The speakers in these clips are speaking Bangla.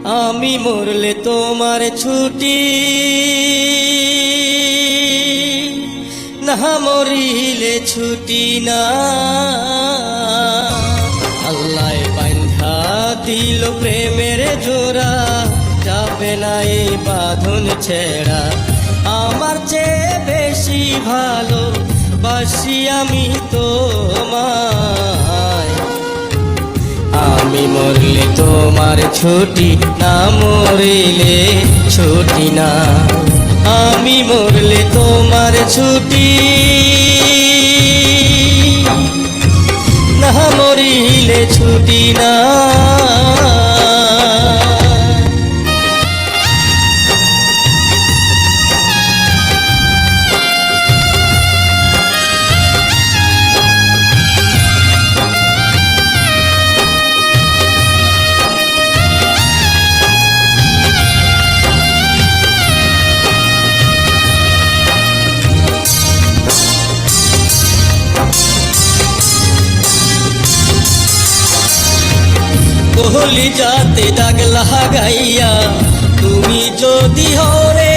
আমি মরলে তোমার ছুটি, না মরিলে ছুটি না। আল্লাহ বান্ধা দিল প্রেমের জোড়া, যাবে না এই বাঁধন ছেড়া। আমার চেয়ে বেশি ভালো বাসি আমি তোমায়। আমি মরলে তোমার ছুটি, না মরিলে ছুটি না। আমি মরলে তোমার ছুটি, না মরিলে ছুটি না। কলি যাতে দাগ লাগাইয়া তুমি যদি হরে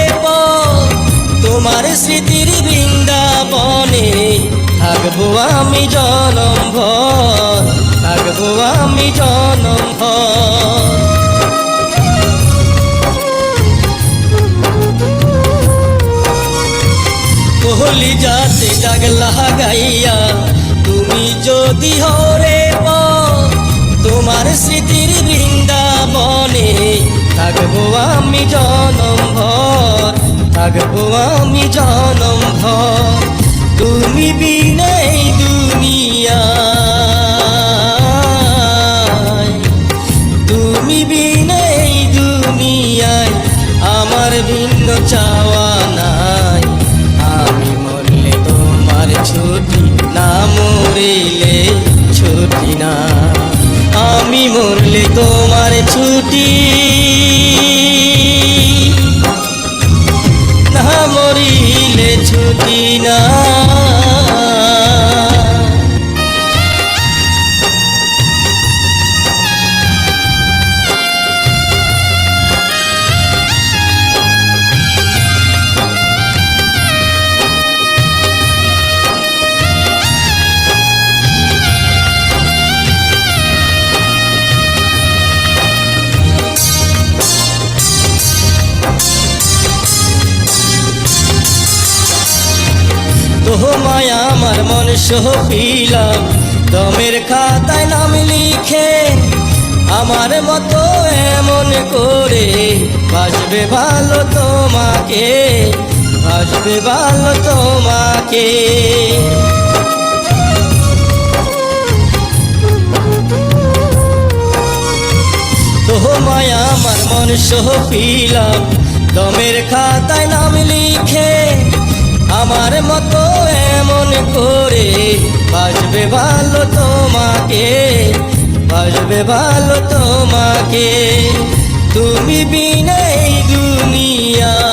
তোমার স্মৃতির বৃন্দাবনে থাকবো আমি জনম ভর, থাকবো আমি জনম ভর। কলি যাতে দাগ লাগাইয়া তুমি যদি হরে তোমার স্মৃতির বৃন্দাবনে থাকবো আমি জনম ভর, থাকবো আমি জনম ভর। তুমি বিনা এই দুনিয়ায়, তুমি বিনা এই দুনিয়ায় আমার ভিন্ন চাওয়া নাই। আমি মরলে তোমার ছুটি, না মরিলে ছুটি না। আমি মরলে তোমার ছুটি, না মরিলে ছুটি না। তোমায় আমার মন সহিলাম, দমের খাতায় নাম লিখে। আমার মতো এমন করে বাসবে ভালো তোমাকে, বাসবে ভালো তোমাকে। তোমায় আমার মন সহিলাম, দমের খাতায় নাম লিখে। আমার মতো এমন করে বাসবে ভালো তোমাকে, বাসবে ভালো তোমাকে। তুমি বিনা এই দুনিয়ায়,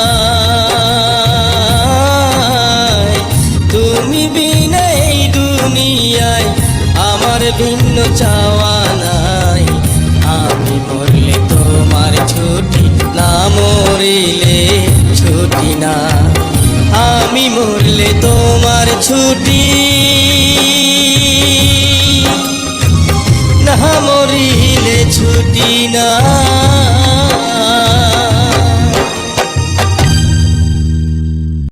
তুমি বিনা এই দুনিয়ায় আমার ভিন্ন চাওয়া নাই। আমি মরলে তোমার ছুটি, না মরিলে ছুটি না। আমি মরলে তোমার ছুটি, না মরিলে ছুটি না।